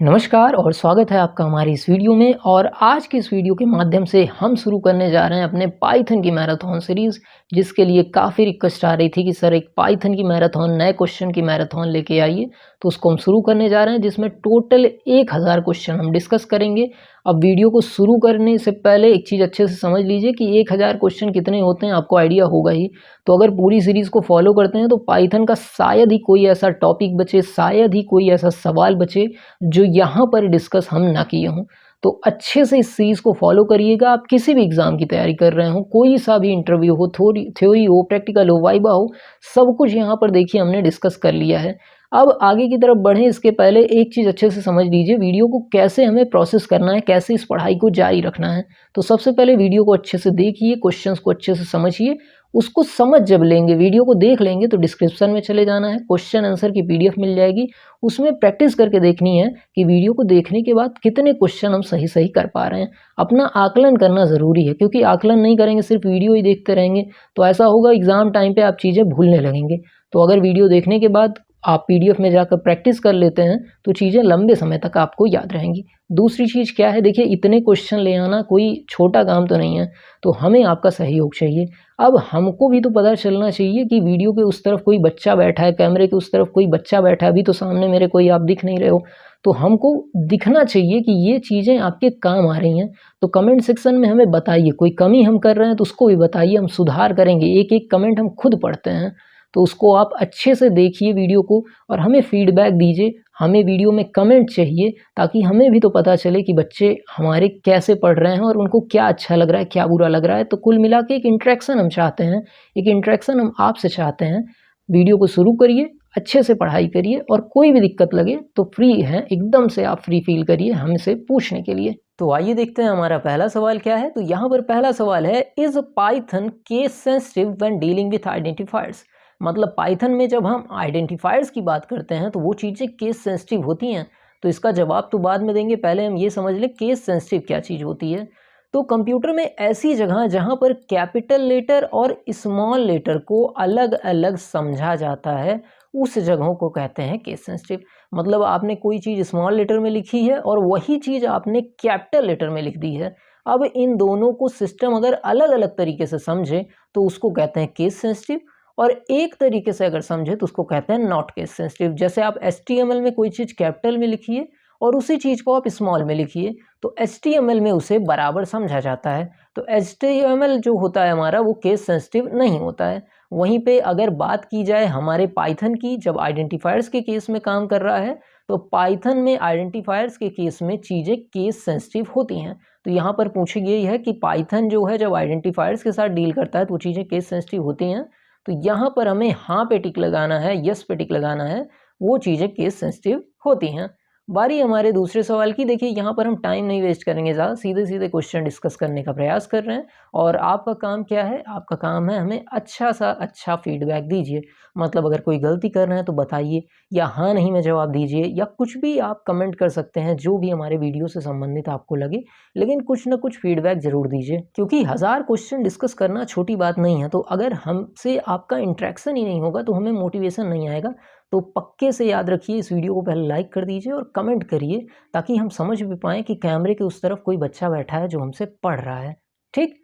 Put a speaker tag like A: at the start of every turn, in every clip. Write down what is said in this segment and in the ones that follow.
A: नमस्कार और स्वागत है आपका हमारी इस वीडियो में। और आज के इस वीडियो के माध्यम से हम शुरू करने जा रहे हैं अपने पाइथन की मैराथन सीरीज़, जिसके लिए काफ़ी रिक्वेस्ट आ रही थी कि सर एक पाइथन की मैराथन, नए क्वेश्चन की मैराथन लेके आइए। तो उसको हम शुरू करने जा रहे हैं, जिसमें टोटल 1000 क्वेश्चन हम डिस्कस करेंगे। अब वीडियो को शुरू करने से पहले एक चीज़ अच्छे से समझ लीजिए कि 1000 क्वेश्चन कितने होते हैं, आपको आइडिया होगा ही। तो अगर पूरी सीरीज़ को फॉलो करते हैं तो पाइथन का शायद ही कोई ऐसा टॉपिक बचे, शायद ही कोई ऐसा सवाल बचे जो यहाँ पर डिस्कस हम ना किए हों। तो अच्छे से इस सीरीज़ को फॉलो करिएगा। आप किसी भी एग्ज़ाम की तैयारी कर रहे हो, कोई सा भी इंटरव्यू हो, थ्योरी हो, प्रैक्टिकल हो, वाइवा हो, सब कुछ यहाँ पर देखिए हमने डिस्कस कर लिया है। अब आगे की तरफ बढ़ें इसके पहले एक चीज़ अच्छे से समझ लीजिए, वीडियो को कैसे हमें प्रोसेस करना है, कैसे इस पढ़ाई को जारी रखना है। तो सबसे पहले वीडियो को अच्छे से देखिए, क्वेश्चंस को अच्छे से समझिए। उसको समझ जब लेंगे, वीडियो को देख लेंगे, तो डिस्क्रिप्शन में चले जाना है, क्वेश्चन आंसर की पीडीएफ मिल जाएगी। उसमें प्रैक्टिस करके देखनी है कि वीडियो को देखने के बाद कितने क्वेश्चन हम सही सही कर पा रहे हैं। अपना आकलन करना ज़रूरी है, क्योंकि आकलन नहीं करेंगे, सिर्फ वीडियो ही देखते रहेंगे तो ऐसा होगा एग्ज़ाम टाइम पे आप चीज़ें भूलने लगेंगे। तो अगर वीडियो देखने के बाद आप पीडीएफ में जाकर प्रैक्टिस कर लेते हैं तो चीज़ें लंबे समय तक आपको याद रहेंगी। दूसरी चीज़ क्या है, देखिए इतने क्वेश्चन ले आना कोई छोटा काम तो नहीं है, तो हमें आपका सहयोग चाहिए। अब हमको भी तो पता चलना चाहिए कि वीडियो के उस तरफ कोई बच्चा बैठा है, कैमरे के उस तरफ कोई बच्चा बैठा है, अभी तो सामने मेरे कोई आप दिख नहीं रहे हो, तो हमको दिखना चाहिए कि ये चीज़ें आपके काम आ रही हैं। तो कमेंट सेक्शन में हमें बताइए, कोई कमी हम कर रहे हैं तो उसको भी बताइए, हम सुधार करेंगे। एक एक कमेंट हम खुद पढ़ते हैं, तो उसको आप अच्छे से देखिए वीडियो को और हमें फीडबैक दीजिए। हमें वीडियो में कमेंट चाहिए, ताकि हमें भी तो पता चले कि बच्चे हमारे कैसे पढ़ रहे हैं और उनको क्या अच्छा लग रहा है, क्या बुरा लग रहा है। तो कुल मिला के एक इंटरेक्शन हम चाहते हैं, एक इंटरेक्शन हम आपसे चाहते हैं। वीडियो को शुरू करिए, अच्छे से पढ़ाई करिए, और कोई भी दिक्कत लगे तो फ्री हैं, एकदम से आप फ्री फील करिए हमसे पूछने के लिए। तो आइए देखते हैं हमारा पहला सवाल क्या है। तो यहाँ पर पहला सवाल है, is Python case sensitive when dealing with identifiers. मतलब पाइथन में जब हम आइडेंटिफायर्स की बात करते हैं तो वो चीज़ें केस सेंसिटिव होती हैं। तो इसका जवाब तो बाद में देंगे, पहले हम ये समझ लें केस सेंसिटिव क्या चीज़ होती है। तो कंप्यूटर में ऐसी जगह जहाँ पर कैपिटल लेटर और स्मॉल लेटर को अलग अलग समझा जाता है, उस जगहों को कहते हैं केस सेंसिटिव। मतलब आपने कोई चीज़ स्मॉल लेटर में लिखी है और वही चीज़ आपने कैपिटल लेटर में लिख दी है। अब इन दोनों को सिस्टम अगर अलग अलग तरीके से समझे तो उसको कहते हैं केस सेंसिटिव, और एक तरीके से अगर समझे तो उसको कहते हैं नॉट केस सेंसिटिव। जैसे आप HTML में कोई चीज़ कैपिटल में लिखिए और उसी चीज़ को आप स्मॉल में लिखिए, तो HTML में उसे बराबर समझा जाता है। तो HTML जो होता है हमारा, वो केस सेंसिटिव नहीं होता है। वहीं पे अगर बात की जाए हमारे पाइथन की, जब आइडेंटिफायर्स के केस में काम कर रहा है, तो पाइथन में आइडेंटिफायर्स के केस में चीज़ें केस सेंसिटिव होती हैं। तो यहाँ पर पूछी गई है कि पाइथन जो है जब आइडेंटिफायर्स के साथ डील करता है तो वो चीज़ें केस सेंसिटिव होती हैं। तो यहाँ पर हमें हाँ पे टिक लगाना है, यस पे टिक लगाना है, वो चीज़ें केस सेंसिटिव होती हैं। बारी हमारे दूसरे सवाल की। देखिए यहाँ पर हम टाइम नहीं वेस्ट करेंगे ज़्यादा, सीधे सीधे क्वेश्चन डिस्कस करने का प्रयास कर रहे हैं। और आपका काम क्या है, आपका काम है हमें अच्छा फीडबैक दीजिए। मतलब अगर कोई गलती कर रहे हैं तो बताइए, या हाँ नहीं में जवाब दीजिए, या कुछ भी आप कमेंट कर सकते हैं जो भी हमारे वीडियो से संबंधित आपको लगे, लेकिन कुछ ना कुछ फीडबैक ज़रूर दीजिए, क्योंकि 1000 क्वेश्चन डिस्कस करना छोटी बात नहीं है। तो अगर हमसे आपका इंटरेक्शन ही नहीं होगा तो हमें मोटिवेशन नहीं आएगा। तो पक्के से याद रखिए, इस वीडियो को पहले लाइक कर दीजिए और कमेंट करिए, ताकि हम समझ भी पाएँ कि कैमरे के उस तरफ कोई बच्चा बैठा है जो हमसे पढ़ रहा है। ठीक,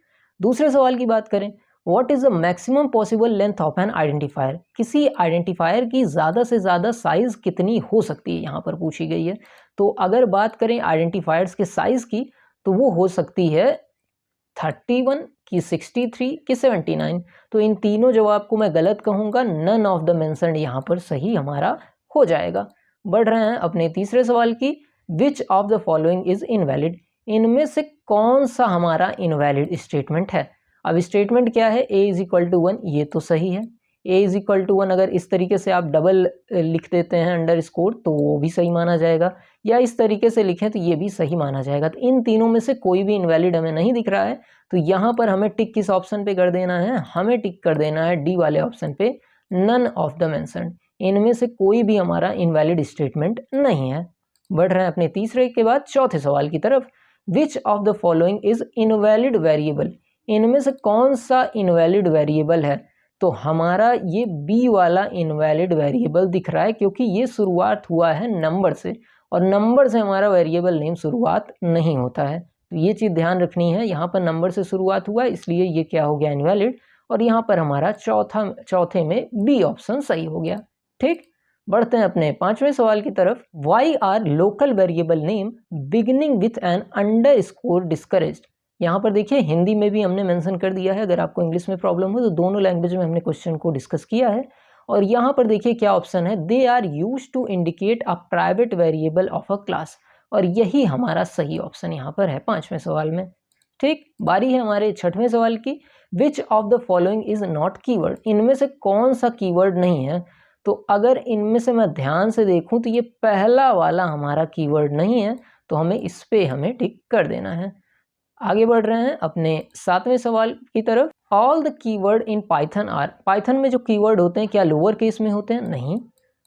A: दूसरे सवाल की बात करें, what is the maximum possible length of N identifier. किसी आइडेंटिफायर की ज़्यादा से ज़्यादा साइज़ कितनी हो सकती है, यहाँ पर पूछी गई है। तो अगर बात करें आइडेंटिफायर्स के साइज़ की, तो वो हो सकती है 31 की 63 की 79। तो इन तीनों जवाब को मैं गलत कहूँगा, नन ऑफ द मेंशन्ड यहाँ पर सही हमारा हो जाएगा। बढ़ रहे हैं अपने तीसरे सवाल की, which of the following is invalid. इनमें से कौन सा हमारा इनवैलिड स्टेटमेंट है। अब स्टेटमेंट क्या है, a इज इक्वल टू 1, ये तो सही है। a इज इक्वल टू 1 अगर इस तरीके से आप डबल लिख देते हैं अंडरस्कोर, तो वो भी सही माना जाएगा, या इस तरीके से लिखें तो ये भी सही माना जाएगा। तो इन तीनों में से कोई भी इनवैलिड हमें नहीं दिख रहा है। तो यहाँ पर हमें टिक किस ऑप्शन पे कर देना है, हमें टिक कर देना है डी वाले ऑप्शन पे, नन ऑफ द मेंशन्ड। इनमें से कोई भी हमारा इनवैलिड स्टेटमेंट नहीं है। बढ़ रहे हैं अपने तीसरे के बाद चौथे सवाल की तरफ, विच of the following is invalid variable. इनमें से कौन सा इनवैलिड वेरिएबल है। तो हमारा ये बी वाला इनवैलिड वेरिएबल दिख रहा है, क्योंकि ये शुरुआत हुआ है नंबर से और नंबर से हमारा वेरिएबल नेम शुरुआत नहीं होता है। तो ये चीज़ ध्यान रखनी है, यहाँ पर नंबर से शुरुआत हुआ इसलिए ये क्या हो गया, इनवैलिड। और यहाँ पर हमारा चौथे में बी ऑप्शन सही हो गया। ठीक, बढ़ते हैं अपने पांचवें सवाल की तरफ। Why are local variable name beginning with an underscore discouraged. यहाँ पर देखिए हिंदी में भी हमने मेंशन कर दिया है, अगर आपको इंग्लिश में प्रॉब्लम हो तो दोनों लैंग्वेज में हमने क्वेश्चन को डिस्कस किया है। और यहाँ पर देखिए क्या ऑप्शन है, they are used to indicate a private variable of a class. और यही हमारा सही ऑप्शन यहाँ पर है पांचवें सवाल में। ठीक, बारी है हमारे छठवें सवाल की। Which of the following is not keyword. इनमें से कौन सा कीवर्ड नहीं है। तो अगर इनमें से मैं ध्यान से देखूं तो ये पहला वाला हमारा कीवर्ड नहीं है, तो हमें इस पे हमें टिक कर देना है। आगे बढ़ रहे हैं अपने सातवें सवाल की तरफ। All the keyword in Python are. Python में जो कीवर्ड होते हैं क्या लोअर केस में होते हैं? नहीं।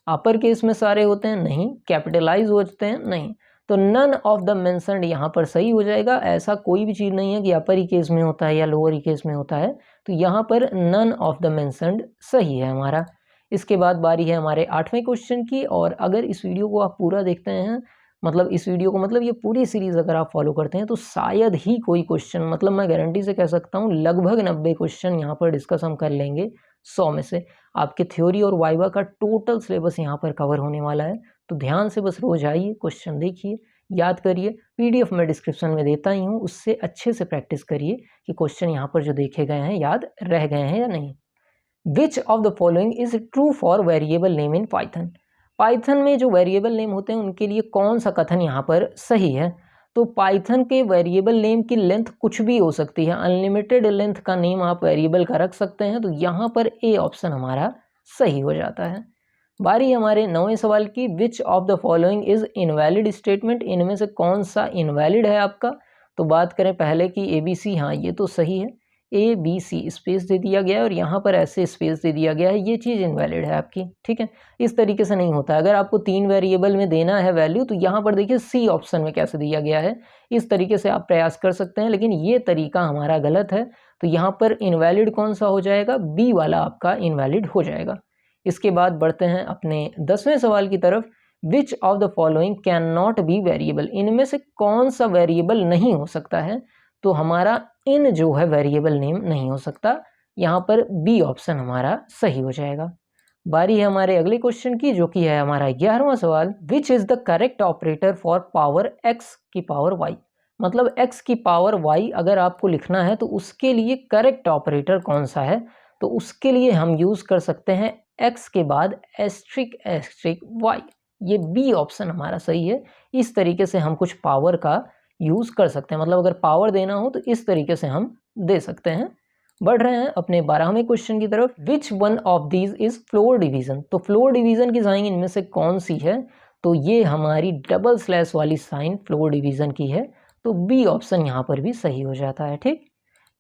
A: अपर केस में सारे होते हैं? नहीं। कैपिटलाइज होते हैं? नहीं। तो नन ऑफ द मेंशन्ड यहाँ पर सही हो जाएगा। ऐसा कोई भी चीज़ नहीं है कि अपर ही केस में होता है या लोअर ही केस में होता है, तो यहाँ पर नन ऑफ द मेंशन्ड सही है हमारा। इसके बाद बारी है हमारे आठवें क्वेश्चन की। और अगर इस वीडियो को आप पूरा देखते हैं, मतलब इस वीडियो को मतलब ये पूरी सीरीज अगर आप फॉलो करते हैं, तो शायद ही कोई क्वेश्चन, मतलब मैं गारंटी से कह सकता हूँ लगभग 90 क्वेश्चन यहाँ पर डिस्कस हम कर लेंगे 100 में से। आपके थ्योरी और वाइवा का टोटल सिलेबस यहाँ पर कवर होने वाला है। तो ध्यान से बस रोज आइए, क्वेश्चन देखिए, याद करिए। पीडीएफ में डिस्क्रिप्शन में देता ही हूँ, उससे अच्छे से प्रैक्टिस करिए कि क्वेश्चन यहाँ पर जो देखे गए हैं याद रह गए हैं या नहीं। विच of the following is true for variable name in Python. Python में जो वेरिएबल नेम होते हैं उनके लिए कौन सा कथन यहाँ पर सही है। तो पाइथन के वेरिएबल नेम की लेंथ कुछ भी हो सकती है, अनलिमिटेड लेंथ का नेम आप वेरिएबल का रख सकते हैं। तो यहाँ पर ए ऑप्शन हमारा सही हो जाता है। बारी हमारे नौवें सवाल की। Which of the following is invalid statement. इनमें से कौन सा इनवैलिड है आपका। तो बात करें पहले की ABC, हाँ ये तो सही है। ABC स्पेस दे दिया गया है और यहाँ पर ऐसे स्पेस दे दिया गया है, ये चीज़ इनवैलिड है आपकी। ठीक है, इस तरीके से नहीं होता। अगर आपको 3 वेरिएबल में देना है वैल्यू, तो यहाँ पर देखिए C ऑप्शन में कैसे दिया गया है, इस तरीके से आप प्रयास कर सकते हैं, लेकिन ये तरीका हमारा गलत है। तो यहाँ पर इनवैलिड कौन सा हो जाएगा, B वाला आपका इनवैलिड हो जाएगा। इसके बाद बढ़ते हैं अपने 10वें सवाल की तरफ। विच of the following can not be variable. इनमें से कौन सा वेरिएबल नहीं हो सकता है। तो हमारा इन जो है वेरिएबल नेम नहीं हो सकता, यहाँ पर बी ऑप्शन हमारा सही हो जाएगा। बारी है हमारे अगले क्वेश्चन की, जो कि है हमारा 11वां सवाल। Which is the correct operator for power x की पावर y। मतलब x की पावर y अगर आपको लिखना है तो उसके लिए करेक्ट ऑपरेटर कौन सा है। तो उसके लिए हम यूज कर सकते हैं x के बाद एस्ट्रिक एस्ट्रिक y। ये बी ऑप्शन हमारा सही है। इस तरीके से हम कुछ पावर का यूज कर सकते हैं, मतलब अगर पावर देना हो तो इस तरीके से हम दे सकते हैं। बढ़ रहे हैं अपने 12वें क्वेश्चन की तरफ। Which one of these is floor division. तो फ्लोर डिवीजन की साइन इनमें से कौन सी है। तो ये हमारी डबल स्लैश वाली साइन फ्लोर डिवीजन की है। तो बी ऑप्शन यहाँ पर भी सही हो जाता है। ठीक,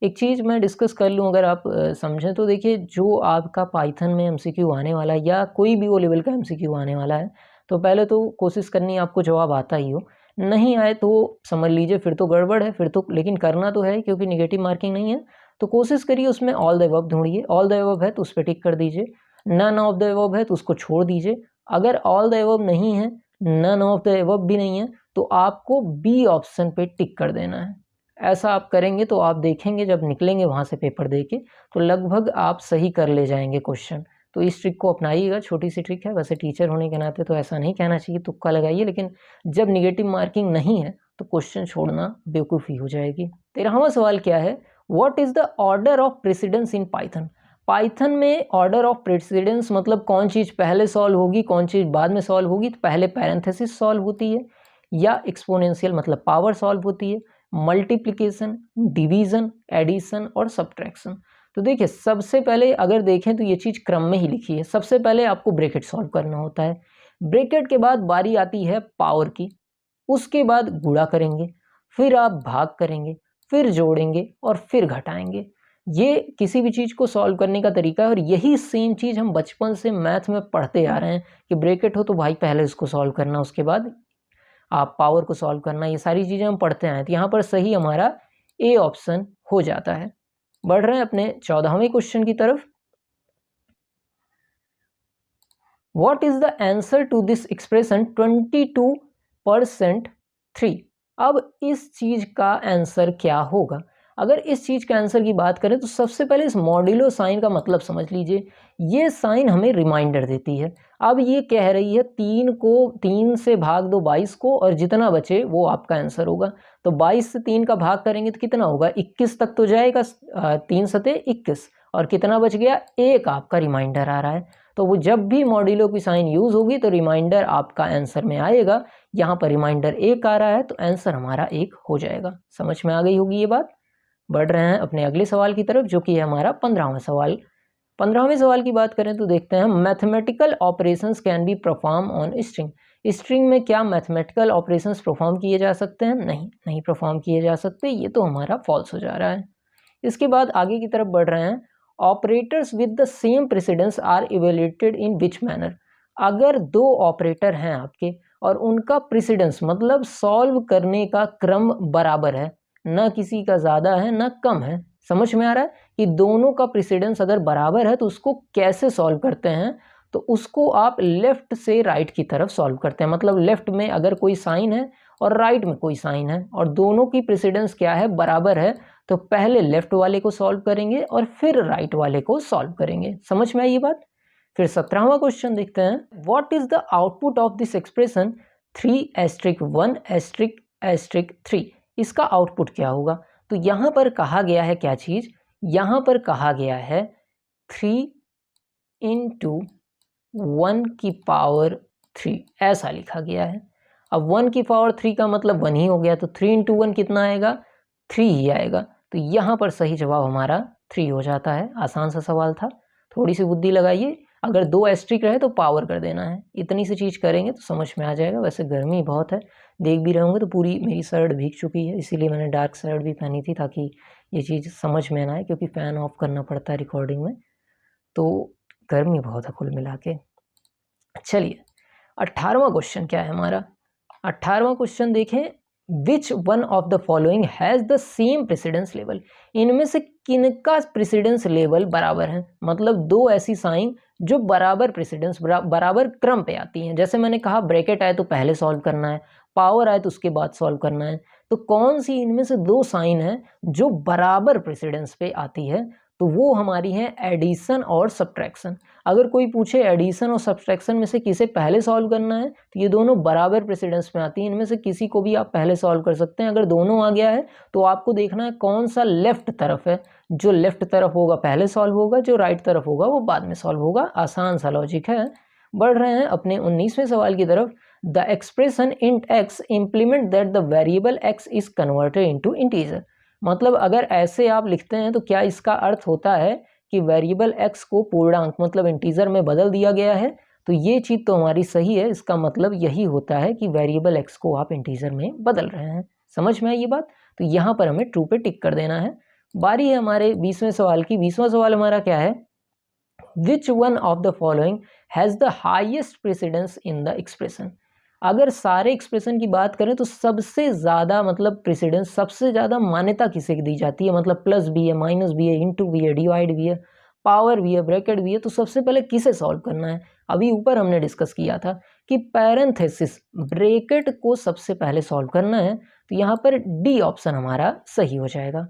A: एक चीज़ मैं डिस्कस कर लूँ अगर आप समझें तो देखिए, जो आपका पाइथन में एमसीक्यू आने वाला है या कोई भी वो लेवल का एमसीक्यू आने वाला है, तो पहले तो कोशिश करनी आपको जवाब आता ही हो। नहीं आए तो समझ लीजिए फिर तो गड़बड़ है, फिर तो, लेकिन करना तो है क्योंकि निगेटिव मार्किंग नहीं है। तो कोशिश करिए उसमें ऑल द अबव ढूंढिए। ऑल द अबव है तो उस पर टिक कर दीजिए, नन ऑफ द अबव है तो उसको छोड़ दीजिए। अगर ऑल द अबव नहीं है, नन ऑफ द अबव भी नहीं है, तो आपको बी ऑप्शन पे टिक कर देना है। ऐसा आप करेंगे तो आप देखेंगे जब निकलेंगे वहाँ से पेपर दे के, तो लगभग आप सही कर ले जाएंगे क्वेश्चन। तो इस ट्रिक को अपनाइएगा, छोटी सी ट्रिक है। वैसे टीचर होने के नाते तो ऐसा नहीं कहना चाहिए तुक्का लगाइए, लेकिन जब निगेटिव मार्किंग नहीं है तो क्वेश्चन छोड़ना बेवकूफ़ी हो जाएगी। 13वां सवाल क्या है, what is the order of precedence in Python. Python में ऑर्डर ऑफ प्रेसिडेंस मतलब कौन चीज़ पहले सॉल्व होगी कौन चीज़ बाद में सॉल्व होगी। तो पहले पैरेंथेसिस सॉल्व होती है, या एक्सपोनेंशियल मतलब पावर सॉल्व होती है, मल्टीप्लिकेशन, डिवीजन, एडिशन और सब्ट्रैक्शन। तो देखिए सबसे पहले अगर देखें तो ये चीज़ क्रम में ही लिखी है। सबसे पहले आपको ब्रैकेट सॉल्व करना होता है, ब्रैकेट के बाद बारी आती है पावर की, उसके बाद गुणा करेंगे, फिर आप भाग करेंगे, फिर जोड़ेंगे और फिर घटाएंगे। ये किसी भी चीज़ को सॉल्व करने का तरीका है, और यही सेम चीज़ हम बचपन से मैथ में पढ़ते आ रहे हैं कि ब्रैकेट हो तो भाई पहले उसको सॉल्व करना, उसके बाद आप पावर को सॉल्व करना। ये सारी चीज़ें हम पढ़ते आए, तो यहाँ पर सही हमारा ए ऑप्शन हो जाता है। बढ़ रहे हैं अपने 14वें क्वेश्चन की तरफ। What is the answer to this expression 22 percent 3। अब इस चीज़ का आंसर क्या होगा? अगर इस चीज़ के आंसर की बात करें तो सबसे पहले इस मॉड्यूलो साइन का मतलब समझ लीजिए। ये साइन हमें रिमाइंडर देती है। अब ये कह रही है 3 से भाग दो 22 को और जितना बचे वो आपका आंसर होगा। तो 22 से 3 का भाग करेंगे तो कितना होगा? 21 तक तो जाएगा, 3 सते 21, और कितना बच गया? 1 आपका रिमाइंडर आ रहा है। तो वो जब भी मॉड्यूलो की साइन यूज़ होगी तो रिमाइंडर आपका आंसर में आएगा। यहाँ पर रिमाइंडर 1 आ रहा है तो आंसर हमारा 1 हो जाएगा। समझ में आ गई होगी ये बात। बढ़ रहे हैं अपने अगले सवाल की तरफ, जो कि है हमारा 15वां सवाल। 15वें सवाल की बात करें तो देखते हैं, mathematical operations can be perform on string. String में क्या मैथमेटिकल ऑपरेशंस परफॉर्म किए जा सकते हैं? नहीं परफॉर्म किए जा सकते। ये तो हमारा फॉल्स हो जा रहा है। इसके बाद आगे की तरफ बढ़ रहे हैं, operators with the same precedence are evaluated in which manner. अगर दो ऑपरेटर हैं आपके और उनका प्रेसिडेंस मतलब सॉल्व करने का क्रम बराबर है, ना किसी का ज़्यादा है ना कम है। समझ में आ रहा है कि दोनों का प्रेसिडेंस अगर बराबर है तो उसको कैसे सॉल्व करते हैं? तो उसको आप लेफ्ट से राइट की तरफ सॉल्व करते हैं। मतलब लेफ्ट में अगर कोई साइन है और राइट में कोई साइन है और दोनों की प्रेसिडेंस क्या है? बराबर है, तो पहले लेफ्ट वाले को सॉल्व करेंगे और फिर राइट वाले को सॉल्व करेंगे। समझ में आई ये बात? फिर 17वां क्वेश्चन देखते हैं, what is the output of this expression 3*1*3। इसका आउटपुट क्या होगा? तो यहाँ पर कहा गया है क्या चीज? यहाँ पर कहा गया है 3 × 1⁻3, ऐसा लिखा गया है। अब 1⁻3 का मतलब 1 ही हो गया, तो 3 × 1 कितना आएगा? 3 ही आएगा। तो यहाँ पर सही जवाब हमारा 3 हो जाता है। आसान सा सवाल था, थोड़ी सी बुद्धि लगाइए। अगर 2 एस्ट्रिक रहे तो पावर कर देना है, इतनी सी चीज़ करेंगे तो समझ में आ जाएगा। वैसे गर्मी बहुत है, देख भी रहे होंगे तो पूरी मेरी शर्ट भीग चुकी है, इसीलिए मैंने डार्क शर्ट भी पहनी थी ताकि ये चीज़ समझ में ना आए, क्योंकि फ़ैन ऑफ करना पड़ता है रिकॉर्डिंग में, तो गर्मी बहुत है कुल मिला के। चलिए 18वां क्वेश्चन क्या है हमारा? 18वां क्वेश्चन देखें, which one of the following has the same precedence level. इनमें से किनका प्रेसिडेंस लेवल बराबर है? मतलब दो ऐसी साइन जो बराबर प्रेसिडेंस बराबर क्रम पे आती हैं। जैसे मैंने कहा ब्रैकेट आए तो पहले सॉल्व करना है, पावर आए तो उसके बाद सॉल्व करना है। तो कौन सी इनमें से दो साइन है जो बराबर प्रेसिडेंस पे आती है? तो वो हमारी है एडिशन और सब्ट्रैक्शन। अगर कोई पूछे एडिशन और सब्ट्रैक्शन में से किसे पहले सॉल्व करना है, तो ये दोनों बराबर प्रेसिडेंस में आती हैं। इनमें से किसी को भी आप पहले सॉल्व कर सकते हैं। अगर दोनों आ गया है तो आपको देखना है कौन सा लेफ्ट तरफ है। जो लेफ्ट तरफ होगा पहले सॉल्व होगा, जो राइट तरफ होगा वो बाद में सॉल्व होगा। आसान सा लॉजिक है। बढ़ रहे हैं अपने 19वें सवाल की तरफ, the expression int x implement that the variable x is converted into integer। मतलब अगर ऐसे आप लिखते हैं तो क्या इसका अर्थ होता है कि वेरिएबल x को पूर्णांक मतलब इंटीजर में बदल दिया गया है? तो ये चीज़ तो हमारी सही है। इसका मतलब यही होता है कि वेरिएबल x को आप इंटीजर में बदल रहे हैं। समझ में आई ये बात? तो यहाँ पर हमें ट्रू पे टिक कर देना है। बारी है हमारे 20वें सवाल की। 20वां सवाल हमारा क्या है, which one of the following has the highest precedence in the expression. अगर सारे एक्सप्रेशन की बात करें तो सबसे ज़्यादा मतलब प्रेसिडेंस, सबसे ज़्यादा मान्यता किसे दी जाती है? मतलब प्लस भी है, माइनस भी है, इंटू भी है, डिवाइड भी है, पावर भी है, ब्रैकेट भी है। तो सबसे पहले किसे सॉल्व करना है? अभी ऊपर हमने डिस्कस किया था कि पैरेंथेसिस ब्रैकेट को सबसे पहले सॉल्व करना है। तो यहाँ पर डी ऑप्शन हमारा सही हो जाएगा।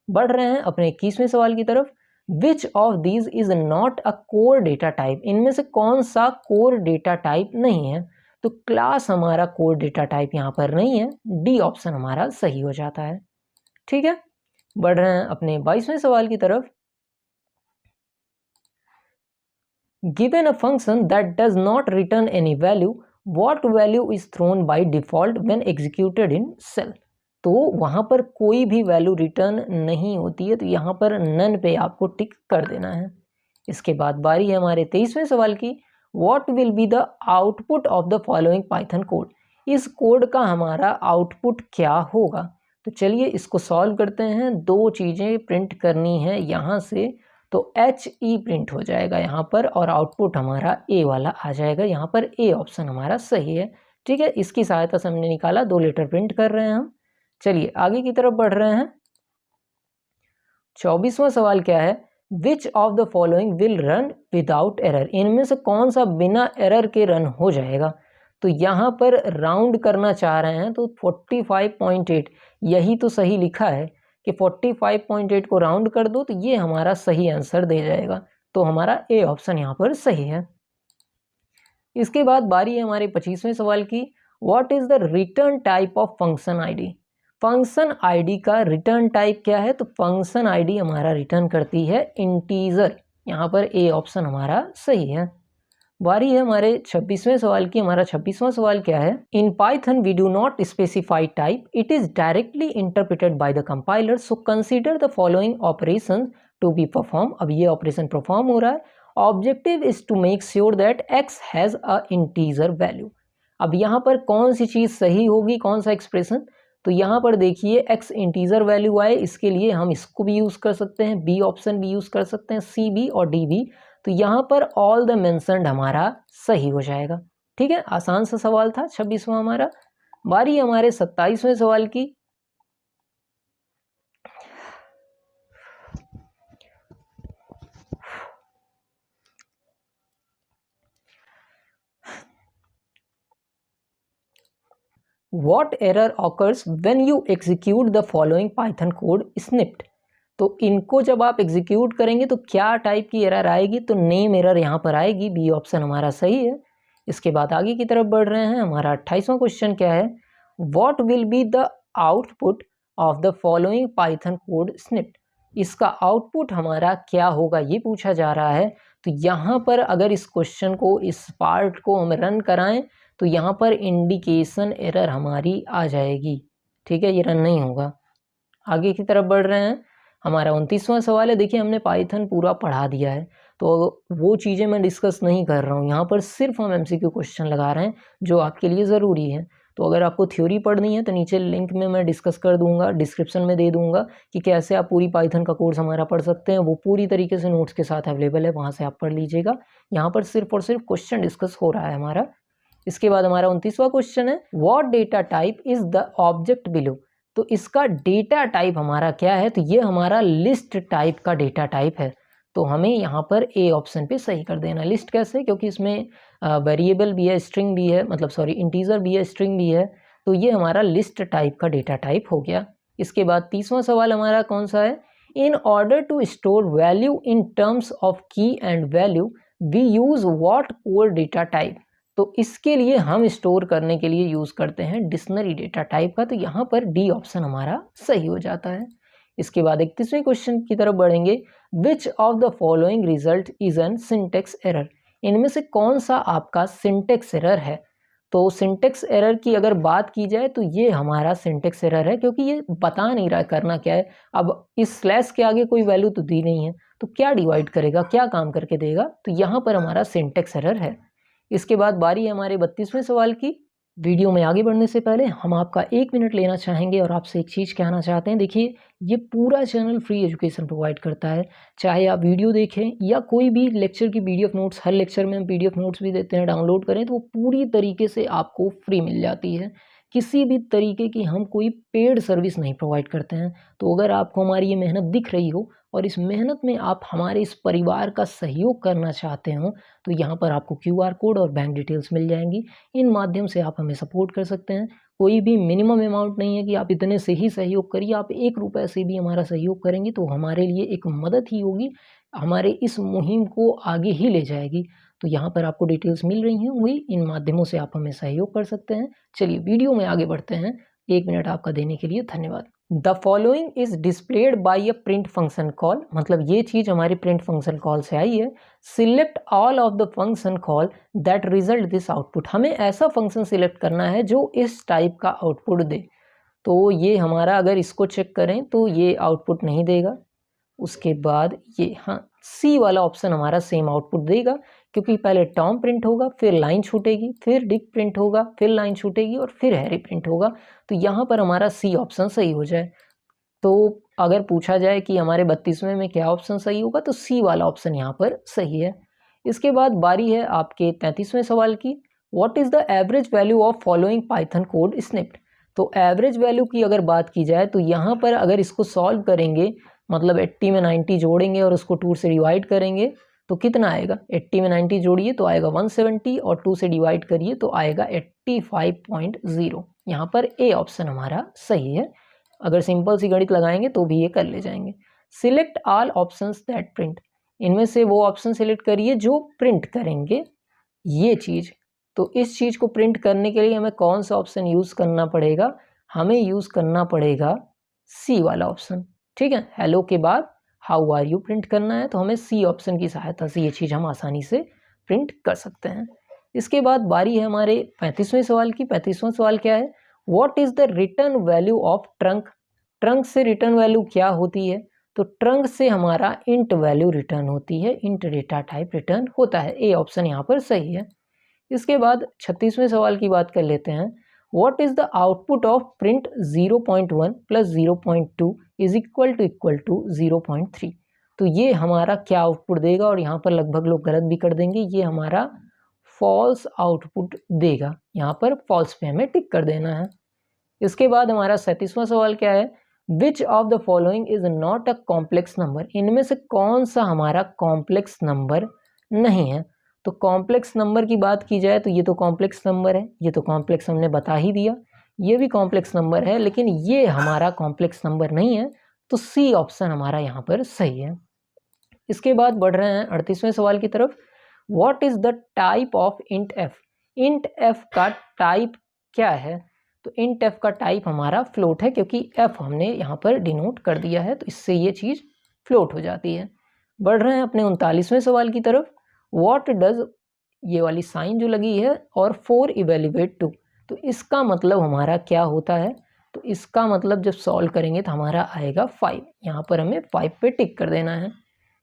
A: बढ़ रहे हैं अपने 21वें सवाल की तरफ, which of these is not a core data type. इनमें से कौन सा कोर डेटा टाइप नहीं है? तो क्लास हमारा कोर डेटा टाइप यहाँ पर नहीं है। डी ऑप्शन हमारा सही हो जाता है। ठीक है, बढ़ रहे हैं अपने 22वें सवाल की तरफ, given a function that does not return any value, what value is thrown by default when executed in cell. तो वहाँ पर कोई भी वैल्यू रिटर्न नहीं होती है, तो यहाँ पर नन पे आपको टिक कर देना है। इसके बाद बारी है हमारे 23वें सवाल की, what will be the output of the following Python code. इस कोड का हमारा आउटपुट क्या होगा? तो चलिए इसको सॉल्व करते हैं। दो चीज़ें प्रिंट करनी है यहाँ से, तो HE प्रिंट हो जाएगा यहाँ पर और आउटपुट हमारा ए वाला आ जाएगा। यहाँ पर ए ऑप्शन हमारा सही है। ठीक है, इसकी सहायता से हमने निकाला, 2 लेटर प्रिंट कर रहे हैं हम। चलिए आगे की तरफ बढ़ रहे हैं। 24वां सवाल क्या है, विच of the following will run without error. इनमें से कौन सा बिना एरर के रन हो जाएगा? तो यहाँ पर राउंड करना चाह रहे हैं तो 45.8 यही तो सही लिखा है कि 45.8 को राउंड कर दो तो ये हमारा सही आंसर दे जाएगा। तो हमारा ए ऑप्शन यहाँ पर सही है। इसके बाद बारी है हमारे 25वें सवाल की। What is the return type of function ID. Function ID का रिटर्न टाइप क्या है? तो फंक्शन आईडी हमारा रिटर्न करती है इंटीजर। यहाँ पर ए ऑप्शन हमारा सही है। बारी है हमारे 26वें सवाल की। हमारा 26वां सवाल क्या है? In Python we do not specify type, it is directly interpreted by the compiler, so consider the following operation to be perform. अब ये ऑपरेशन परफॉर्म हो रहा है। Objective is to make sure that x has a integer value. अब यहाँ पर कौन सी चीज सही होगी, कौन सा एक्सप्रेशन? तो यहाँ पर देखिए x इंटीजर वैल्यू आए, इसके लिए हम इसको भी यूज कर सकते हैं, बी ऑप्शन भी यूज कर सकते हैं, सी बी और डी बी। तो यहाँ पर ऑल द मेंशन्ड हमारा सही हो जाएगा। ठीक है, आसान सा सवाल था 26वां हमारा। बारी हमारे 27वें सवाल की। What error occurs when you execute the following Python code snipped? तो इनको जब आप एग्जीक्यूट करेंगे तो क्या टाइप की एरर आएगी? तो नेम एरर यहाँ पर आएगी, बी ऑप्शन हमारा सही है। इसके बाद आगे की तरफ बढ़ रहे हैं। हमारा 28वां क्वेश्चन क्या है? What will be the output of the following Python code snipped. इसका आउटपुट हमारा क्या होगा ये पूछा जा रहा है। तो यहाँ पर अगर इस क्वेश्चन को, इस पार्ट को हम रन कराएं तो यहाँ पर इंडिकेशन एरर हमारी आ जाएगी। ठीक है, ये रन नहीं होगा। आगे की तरफ बढ़ रहे हैं। हमारा 29वां सवाल है। देखिए हमने पाइथन पूरा पढ़ा दिया है तो वो चीज़ें मैं डिस्कस नहीं कर रहा हूँ, यहाँ पर सिर्फ हम एमसीक्यू क्वेश्चन लगा रहे हैं जो आपके लिए ज़रूरी है। तो अगर आपको थ्योरी पढ़नी है तो नीचे लिंक में मैं डिस्कस कर दूंगा, डिस्क्रिप्शन में दे दूंगा कि कैसे आप पूरी पाइथन का कोर्स हमारा पढ़ सकते हैं। वो पूरी तरीके से नोट्स के साथ अवेलेबल है, वहाँ से आप पढ़ लीजिएगा। यहाँ पर सिर्फ और सिर्फ क्वेश्चन डिस्कस हो रहा है हमारा। इसके बाद हमारा 29वां क्वेश्चन है। What data type is the object below. तो इसका डेटा टाइप हमारा क्या है? तो ये हमारा लिस्ट टाइप का डेटा टाइप है। तो हमें यहाँ पर ए ऑप्शन पे सही कर देना। लिस्ट कैसे? क्योंकि इसमें वेरिएबल भी है, स्ट्रिंग भी है, मतलब सॉरी इंटीजर भी है, स्ट्रिंग भी है। तो ये हमारा लिस्ट टाइप का डेटा टाइप हो गया। इसके बाद 30वां सवाल हमारा कौन सा है? In order to store value in terms of key and value we use what core data type. तो इसके लिए हम स्टोर करने के लिए यूज करते हैं डिक्शनरी डेटा टाइप का। तो यहाँ पर डी ऑप्शन हमारा सही हो जाता है। इसके बाद 31वें क्वेश्चन की तरफ बढ़ेंगे। Which of the following result is an syntax error. इनमें से कौन सा आपका सिंटेक्स एरर है? तो सिंटेक्स एरर की अगर बात की जाए तो ये हमारा सिंटेक्स एरर है, क्योंकि ये बता नहीं रहा करना क्या है। अब इस स्लैश के आगे कोई वैल्यू तो दी नहीं है, तो क्या डिवाइड करेगा, क्या काम करके देगा? तो यहाँ पर हमारा सिंटेक्स एरर है। इसके बाद बारी है हमारे 32वें सवाल की। वीडियो में आगे बढ़ने से पहले हम आपका 1 मिनट लेना चाहेंगे और आपसे एक चीज़ कहना चाहते हैं। देखिए ये पूरा चैनल फ्री एजुकेशन प्रोवाइड करता है, चाहे आप वीडियो देखें या कोई भी लेक्चर की पीडीएफ नोट्स, हर लेक्चर में हम पीडीएफ नोट्स भी देते हैं, डाउनलोड करें तो वो पूरी तरीके से आपको फ्री मिल जाती है। किसी भी तरीके की हम कोई पेड सर्विस नहीं प्रोवाइड करते हैं। तो अगर आपको हमारी ये मेहनत दिख रही हो और इस मेहनत में आप हमारे इस परिवार का सहयोग करना चाहते हो तो यहाँ पर आपको क्यूआर कोड और बैंक डिटेल्स मिल जाएंगी। इन माध्यम से आप हमें सपोर्ट कर सकते हैं। कोई भी मिनिमम अमाउंट नहीं है कि आप इतने से ही सहयोग करिए। आप 1 रुपये से भी हमारा सहयोग करेंगे तो हमारे लिए एक मदद ही होगी, हमारे इस मुहिम को आगे ही ले जाएगी। तो यहाँ पर आपको डिटेल्स मिल रही होंगी, इन माध्यमों से आप हमें सहयोग कर सकते हैं। चलिए वीडियो में आगे बढ़ते हैं। 1 मिनट आपका देने के लिए धन्यवाद। The following is displayed by a print function call. मतलब ये चीज़ हमारी प्रिंट फंक्शन कॉल से आई है। Select all of the function call that result this output. हमें ऐसा फंक्शन सिलेक्ट करना है जो इस टाइप का आउटपुट दे। तो ये हमारा, अगर इसको चेक करें तो ये आउटपुट नहीं देगा। उसके बाद ये, हाँ, सी वाला ऑप्शन हमारा सेम आउटपुट देगा, क्योंकि पहले टॉम प्रिंट होगा, फिर लाइन छूटेगी, फिर डिक प्रिंट होगा, फिर लाइन छूटेगी और फिर हैरी प्रिंट होगा। तो यहाँ पर हमारा सी ऑप्शन सही हो जाए। तो अगर पूछा जाए कि हमारे 32वें में क्या ऑप्शन सही होगा तो सी वाला ऑप्शन यहाँ पर सही है। इसके बाद बारी है आपके 33वें सवाल की। What is the average value of following Python code snipped. तो एवरेज वैल्यू की अगर बात की जाए तो यहाँ पर अगर इसको सॉल्व करेंगे, मतलब 80 में 90 जोड़ेंगे और उसको 2 से डिवाइड करेंगे तो कितना आएगा, 80 में 90 जोड़िए तो आएगा 170 और 2 से डिवाइड करिए तो आएगा 85.0। यहाँ पर ए ऑप्शन हमारा सही है। अगर सिंपल सी गणित लगाएंगे तो भी ये कर ले जाएंगे। Select all options that print, इनमें से वो ऑप्शन सिलेक्ट करिए जो प्रिंट करेंगे ये चीज़। तो इस चीज़ को प्रिंट करने के लिए हमें कौन सा ऑप्शन यूज़ करना पड़ेगा, हमें यूज़ करना पड़ेगा सी वाला ऑप्शन। ठीक है, हेलो के बाद हाउ आर यू प्रिंट करना है तो हमें सी ऑप्शन की सहायता से ये चीज़ हम आसानी से प्रिंट कर सकते हैं। इसके बाद बारी है हमारे 35वें सवाल की। 35वां सवाल क्या है, what is the return value of trunk. Trunk से रिटर्न वैल्यू क्या होती है, तो ट्रंक से हमारा इंट वैल्यू रिटर्न होती है, इंट डेटा टाइप रिटर्न होता है। ए ऑप्शन यहाँ पर सही है। इसके बाद 36वें सवाल की बात कर लेते हैं। What is the output of print 0.1 plus 0.2 is equal to 0.3। तो ये हमारा क्या आउटपुट देगा, और यहाँ पर लगभग लोग गलत भी कर देंगे, ये हमारा फॉल्स आउटपुट देगा। यहाँ पर फॉल्स पे हमें टिक कर देना है। इसके बाद हमारा 37वां सवाल क्या है, विच of the following is not a complex number. इनमें से कौन सा हमारा कॉम्प्लेक्स नंबर नहीं है। तो कॉम्प्लेक्स नंबर की बात की जाए तो ये तो कॉम्प्लेक्स नंबर है, ये तो कॉम्प्लेक्स हमने बता ही दिया, ये भी कॉम्प्लेक्स नंबर है, लेकिन ये हमारा कॉम्प्लेक्स नंबर नहीं है, तो सी ऑप्शन हमारा यहाँ पर सही है। इसके बाद बढ़ रहे हैं 38वें सवाल की तरफ। What is the type of int F. Int F का टाइप क्या है, तो इंट एफ का टाइप हमारा फ्लोट है, क्योंकि एफ हमने यहाँ पर डिनोट कर दिया है, तो इससे ये चीज़ फ्लोट हो जाती है। बढ़ रहे हैं अपने 39वें सवाल की तरफ। व्हाट डज, ये वाली साइन जो लगी है, और 4 इवेल्युएट टू, तो इसका मतलब हमारा क्या होता है, तो इसका मतलब जब सॉल्व करेंगे तो हमारा आएगा 5। यहाँ पर हमें 5 पे टिक कर देना है।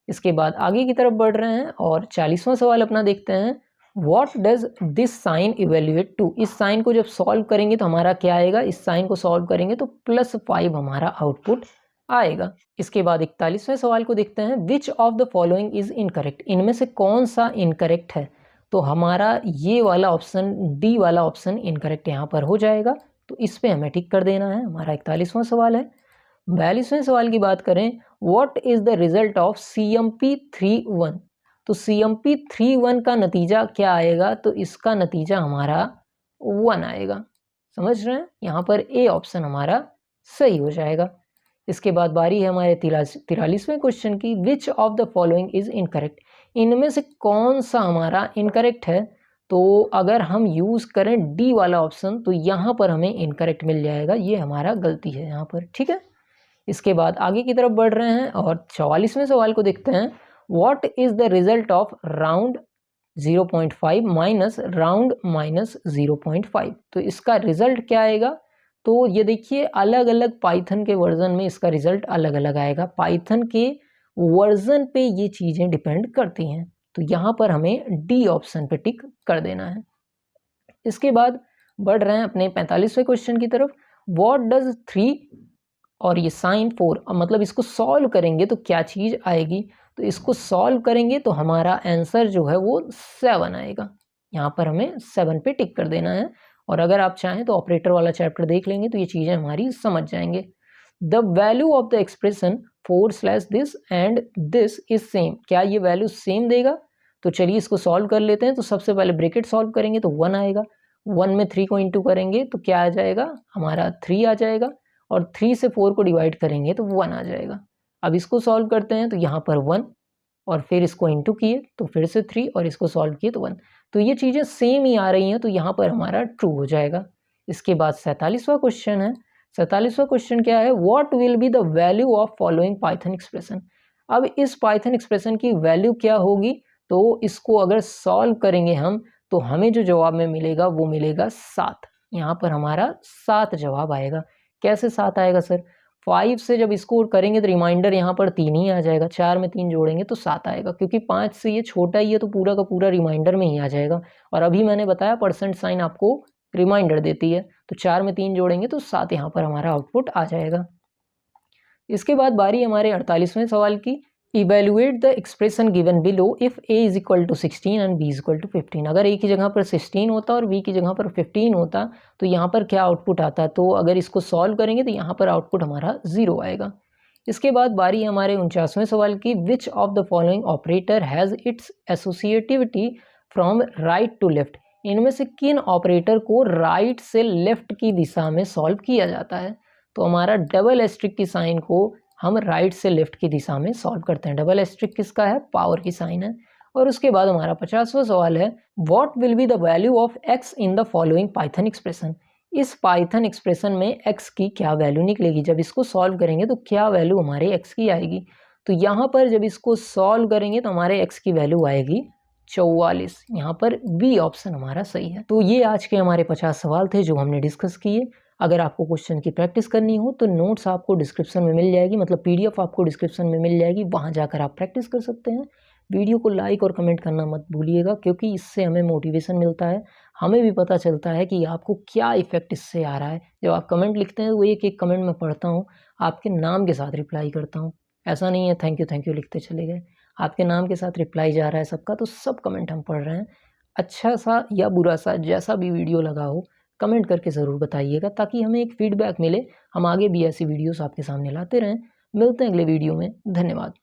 A: इसके बाद आगे की तरफ बढ़ रहे हैं और 40वां सवाल अपना देखते हैं। What does this sign evaluate to. इस साइन को जब सॉल्व करेंगे तो हमारा क्या आएगा, इस साइन को सॉल्व करेंगे तो +5 हमारा आउटपुट आएगा। इसके बाद 41वें सवाल को देखते हैं। विच of the following is incorrect. इनमें से कौन सा इनकरेक्ट है, तो हमारा ये वाला ऑप्शन, डी वाला ऑप्शन इनकरेक्ट यहाँ पर हो जाएगा, तो इस पे हमें टिक कर देना है। हमारा 41वां सवाल है। 42वें सवाल की बात करें। What is the result of CMP31। तो CMP31 का नतीजा क्या आएगा, तो इसका नतीजा हमारा 1 आएगा। समझ रहे हैं, यहाँ पर ए ऑप्शन हमारा सही हो जाएगा। इसके बाद बारी है हमारे 43वें क्वेश्चन की। Which of the following is incorrect. इनमें से कौन सा हमारा इनकरेक्ट है, तो अगर हम यूज़ करें डी वाला ऑप्शन तो यहाँ पर हमें इनकरेक्ट मिल जाएगा, ये हमारा गलती है यहाँ पर। ठीक है, इसके बाद आगे की तरफ बढ़ रहे हैं और 44वें सवाल को देखते हैं। What is the result of round 0.5 minus round minus 0.5। तो इसका रिजल्ट क्या आएगा, तो ये देखिए अलग अलग पाइथन के वर्जन में इसका रिजल्ट अलग अलग आएगा। पाइथन के वर्जन पे ये चीज़ें डिपेंड करती हैं, तो यहाँ पर हमें डी ऑप्शन पे टिक कर देना है। इसके बाद बढ़ रहे हैं अपने 45वें क्वेश्चन की तरफ। व्हाट डज 3 और ये साइन 4, मतलब इसको सॉल्व करेंगे तो क्या चीज़ आएगी, तो इसको सॉल्व करेंगे तो हमारा आंसर जो है वो 7 आएगा। यहाँ पर हमें 7 पे टिक कर देना है, और अगर आप चाहें तो ऑपरेटर वाला चैप्टर देख लेंगे तो ये चीज़ें हमारी समझ जाएंगे। The value of the expression 4/this and this is same. क्या ये वैल्यू सेम देगा, तो चलिए इसको सॉल्व कर लेते हैं। तो सबसे पहले ब्रैकेट सॉल्व करेंगे तो 1 आएगा, 1 में 3 को इंटू करेंगे तो क्या आ जाएगा, हमारा 3 आ जाएगा, और 3 से 4 को डिवाइड करेंगे तो 1 आ जाएगा। अब इसको सॉल्व करते हैं तो यहाँ पर 1, और फिर इसको इंटू किए तो फिर से 3, और इसको सॉल्व किए तो 1। तो ये चीज़ें सेम ही आ रही हैं, तो यहाँ पर हमारा ट्रू हो जाएगा। इसके बाद 47वां क्वेश्चन है। 47वां क्वेश्चन क्या है, what will be the value of following Python expression. अब इस पाइथन एक्सप्रेशन की वैल्यू क्या होगी, तो इसको अगर सॉल्व करेंगे हम तो हमें जो जवाब में मिलेगा वो मिलेगा 7। यहाँ पर हमारा 7 जवाब आएगा। कैसे 7 आएगा सर, 5 से जब इसको करेंगे तो रिमाइंडर यहाँ पर 3 ही आ जाएगा, 4 में 3 जोड़ेंगे तो 7 आएगा, क्योंकि 5 से ये छोटा ही है तो पूरा का पूरा रिमाइंडर में ही आ जाएगा। और अभी मैंने बताया परसेंट साइन आपको रिमाइंडर देती है, तो 4 में 3 जोड़ेंगे तो 7 यहाँ पर हमारा आउटपुट आ जाएगा। इसके बाद बारी हमारे 48वें सवाल की। Evaluate the expression given below if a is equal to 16 and b is equal to 15। अगर a की जगह पर 16 होता और b की जगह पर 15 होता तो यहाँ पर क्या आउटपुट आता, तो अगर इसको सॉल्व करेंगे तो यहाँ पर आउटपुट हमारा 0 आएगा। इसके बाद बारी है हमारे 49वें सवाल की, which of the following operator has its associativity from right to left. इनमें से किन ऑपरेटर को राइट से लेफ्ट की दिशा में सॉल्व किया जाता है। तो हमारा डबल एस्ट्रिक की साइन को हम राइट से लेफ्ट की दिशा में सॉल्व करते हैं। डबल एस्ट्रिक किसका है, पावर की साइन है। और उसके बाद हमारा 50वां सवाल है, what will be the value of x in the following Python expression. इस पाइथन एक्सप्रेशन में x की क्या वैल्यू निकलेगी, जब इसको सॉल्व करेंगे तो क्या वैल्यू हमारे x की आएगी। तो यहाँ पर जब इसको सॉल्व करेंगे तो हमारे x की वैल्यू आएगी 44। यहाँ पर बी ऑप्शन हमारा सही है। तो ये आज के हमारे 50 सवाल थे जो हमने डिस्कस किए। अगर आपको क्वेश्चन की प्रैक्टिस करनी हो तो नोट्स आपको डिस्क्रिप्शन में मिल जाएगी, मतलब PDF आपको डिस्क्रिप्शन में मिल जाएगी, वहाँ जाकर आप प्रैक्टिस कर सकते हैं। वीडियो को लाइक और कमेंट करना मत भूलिएगा, क्योंकि इससे हमें मोटिवेशन मिलता है, हमें भी पता चलता है कि आपको क्या इफेक्ट इससे आ रहा है। जब आप कमेंट लिखते हैं वो एक एक कमेंट मैं पढ़ता हूँ, आपके नाम के साथ रिप्लाई करता हूँ। ऐसा नहीं है थैंक यू लिखते चले गए, आपके नाम के साथ रिप्लाई जा रहा है सबका। तो सब कमेंट हम पढ़ रहे हैं। अच्छा सा या बुरा सा जैसा भी वीडियो लगा हो कमेंट करके ज़रूर बताइएगा, ताकि हमें एक फीडबैक मिले, हम आगे भी ऐसी वीडियोस आपके सामने लाते रहें। मिलते हैं अगले वीडियो में, धन्यवाद।